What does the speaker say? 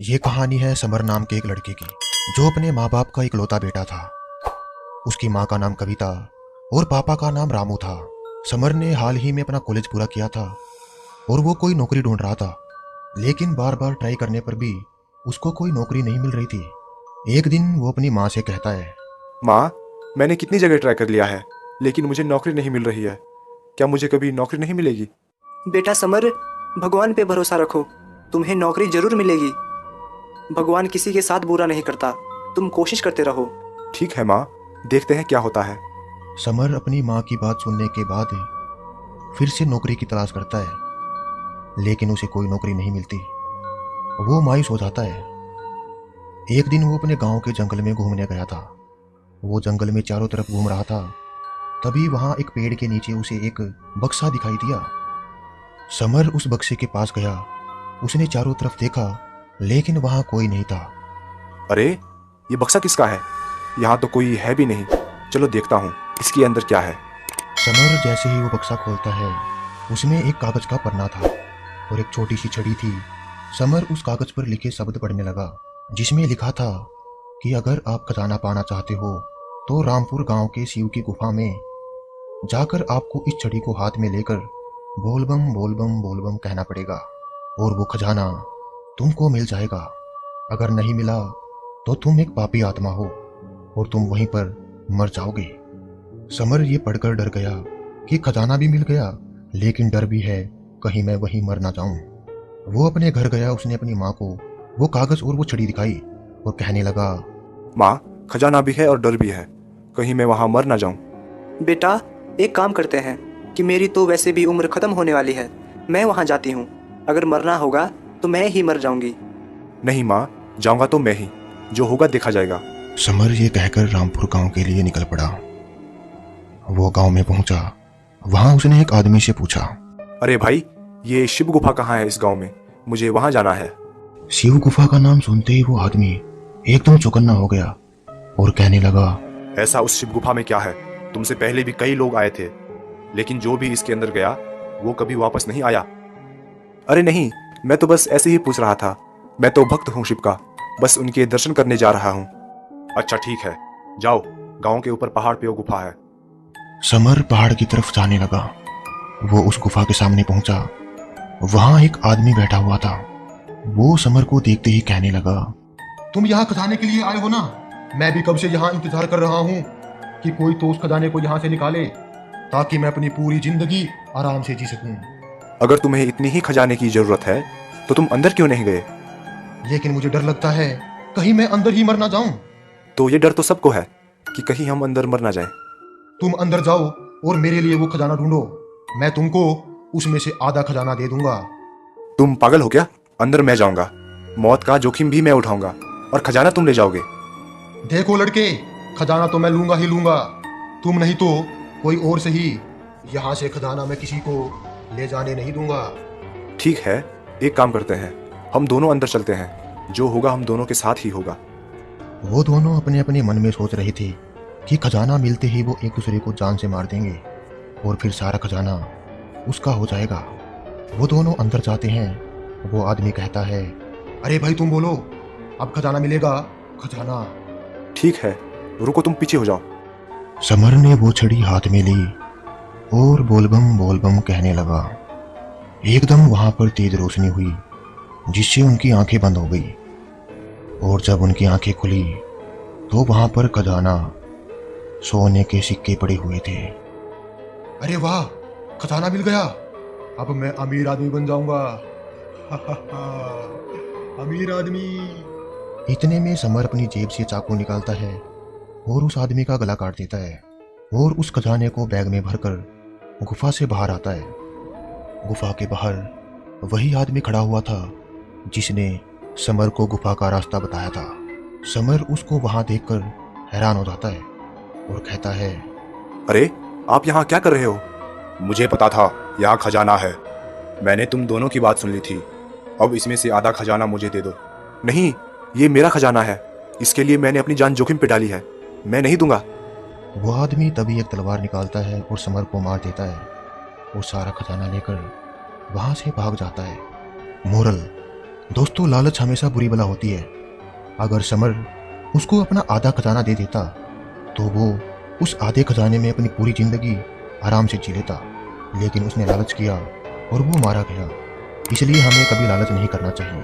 ये कहानी है समर नाम के एक लड़के की, जो अपने माँ बाप का इकलौता बेटा था। उसकी माँ का नाम कविता और पापा का नाम रामू था। समर ने हाल ही में अपना कॉलेज पूरा किया था और वो कोई नौकरी ढूंढ रहा था, लेकिन बार बार ट्राई करने पर भी उसको कोई नौकरी नहीं मिल रही थी। एक दिन वो अपनी माँ से कहता है, माँ, मैंने कितनी जगह ट्राई कर लिया है, लेकिन मुझे नौकरी नहीं मिल रही है। क्या मुझे कभी नौकरी नहीं मिलेगी? बेटा समर, भगवान पे भरोसा रखो, तुम्हें नौकरी जरूर मिलेगी। भगवान किसी के साथ बुरा नहीं करता, तुम कोशिश करते रहो। ठीक है माँ, देखते हैं क्या होता है। समर अपनी माँ की बात सुनने के बाद फिर से नौकरी की तलाश करता है, लेकिन उसे कोई नौकरी नहीं मिलती। वो मायूस हो जाता है। एक दिन वो अपने गांव के जंगल में घूमने गया था। वो जंगल में चारों तरफ घूम रहा था, तभी वहां एक पेड़ के नीचे उसे एक बक्सा दिखाई दिया। समर उस बक्से के पास गया। उसने चारों तरफ देखा, लेकिन वहां कोई नहीं था। अरे, ये बक्सा किसका है? यहाँ तो कोई है भी नहीं। चलो देखता हूँ इसके अंदर क्या है। समर जैसे ही वो बक्सा खोलता है, उसमें एक कागज का पन्ना था और एक छोटी सी छड़ी थी। समर उस कागज पर लिखे शब्द पढ़ने लगा, जिसमें लिखा था कि अगर आप खजाना पाना चाहते हो तो रामपुर गांव के शिव की गुफा में जाकर आपको इस छड़ी को हाथ में लेकर बोलबम बोलबम बोलबम कहना पड़ेगा और वो खजाना तुमको मिल जाएगा। अगर नहीं मिला तो तुम एक पापी आत्मा हो और तुम वहीं पर मर जाओगे। समर ये पढ़कर डर गया कि खजाना भी मिल गया, लेकिन डर भी है कहीं मैं वहीं मर ना जाऊं। वो अपने घर गया। उसने अपनी माँ को वो कागज और वो छड़ी दिखाई और कहने लगा, माँ, खजाना भी है और डर भी है, कहीं मैं वहाँ मर ना जाऊँ। बेटा, एक काम करते हैं कि मेरी तो वैसे भी उम्र खत्म होने वाली है, मैं वहाँ जाती हूँ। अगर मरना होगा तो मैं ही मर जाऊंगी। नहीं माँ, जाऊँगा तो मैं ही, जो होगा देखा जाएगा। समर ये कहकर रामपुर गांव के लिए निकल पड़ा। वो गांव में पहुंचा। वहां उसने एक आदमी से पूछा, अरे भाई, ये शिव गुफा कहाँ है इस गांव में? मुझे वहाँ जाना है। शिव गुफा का नाम सुनते ही वो आदमी एकदम चौकन्ना हो गया और कहने लगा, ऐसा उस शिव गुफा में क्या है? तुमसे पहले भी कई लोग आए थे, लेकिन जो भी इसके अंदर गया वो कभी वापस नहीं आया। अरे नहीं, मैं तो बस ऐसे ही पूछ रहा था। मैं तो भक्त हूँ शिव का, बस उनके दर्शन करने जा रहा हूँ। अच्छा ठीक है, जाओ, गांव के ऊपर पहाड़ पे वो गुफा है। समर पहाड़ की तरफ जाने लगा। वो उस गुफा के सामने पहुंचा। वहां एक आदमी बैठा हुआ था। वो समर को देखते ही कहने लगा, तुम यहाँ खजाने के लिए आए हो ना? मैं भी कब से यहाँ इंतजार कर रहा हूँ कि कोई तो उस खजाने को यहाँ से निकाले, ताकि मैं अपनी पूरी जिंदगी आराम से जी सकूं। अगर तुम्हें इतनी ही खजाने की जरूरत है तो तुम अंदर क्यों नहीं गए? लेकिन मुझे डर लगता है कहीं मैं अंदर ही मर ना जाऊं। तो ये डर तो सबको है कि कहीं हम अंदर मर ना जाएं। तुम अंदर जाओ और मेरे लिए वो खजाना ढूंढो। मैं तुमको उसमें से आधा खजाना दे दूंगा। तुम पागल हो क्या? अंदर मैं जाऊंगा, मौत का जोखिम भी मैं उठाऊंगा, और खजाना तुम ले जाओगे। देखो लड़के, खजाना तो मैं लूंगा ही लूंगा, तुम नहीं तो कोई और सही। यहाँ से खजाना मैं किसी को ले जाने नहीं दूंगा। ठीक है, एक काम करते हैं, हम दोनों अंदर चलते हैं, जो होगा हम दोनों के साथ ही होगा। वो दोनों अपने अपने मन में सोच रहे थे कि खजाना मिलते ही वो एक दूसरे को जान से मार देंगे और फिर सारा खजाना उसका हो जाएगा। वो दोनों अंदर जाते हैं। वो आदमी कहता है, अरे भाई तुम बोलो, अब खजाना मिलेगा? खजाना। ठीक है, रुको, तुम पीछे हो जाओ। समर ने वो छड़ी हाथ में ली और बोलबम कहने लगा। एकदम वहां पर तेज रोशनी हुई, जिससे उनकी आंखें बंद हो गई, और जब उनकी आंखें खुली तो वहां पर खजाना सोने के सिक्के पड़े हुए थे। अरे वाह, खजाना मिल गया, अब मैं अमीर आदमी बन जाऊंगा। अमीर आदमी। इतने में समर अपनी जेब से चाकू निकालता है और उस आदमी का गला काट देता है और उस खजाने को बैग में भरकर गुफा से बाहर आता है। गुफा के बाहर वही आदमी खड़ा हुआ था जिसने समर को गुफा का रास्ता बताया था। समर उसको वहां देखकर हैरान हो जाता है और कहता है, अरे, आप यहाँ क्या कर रहे हो? मुझे पता था यहाँ खजाना है। मैंने तुम दोनों की बात सुन ली थी। अब इसमें से आधा खजाना मुझे दे दो। नहीं, ये मेरा खजाना है, इसके लिए मैंने अपनी जान जोखिम पे डाली है, मैं नहीं दूंगा। वो आदमी तभी एक तलवार निकालता है और समर को मार देता है और सारा खजाना लेकर वहां से भाग जाता है। मोरल, दोस्तों, लालच हमेशा बुरी बला होती है। अगर समर उसको अपना आधा खजाना दे देता तो वो उस आधे खजाने में अपनी पूरी जिंदगी आराम से जी लेता, लेकिन उसने लालच किया और वो मारा गया। इसलिए हमें कभी लालच नहीं करना चाहिए।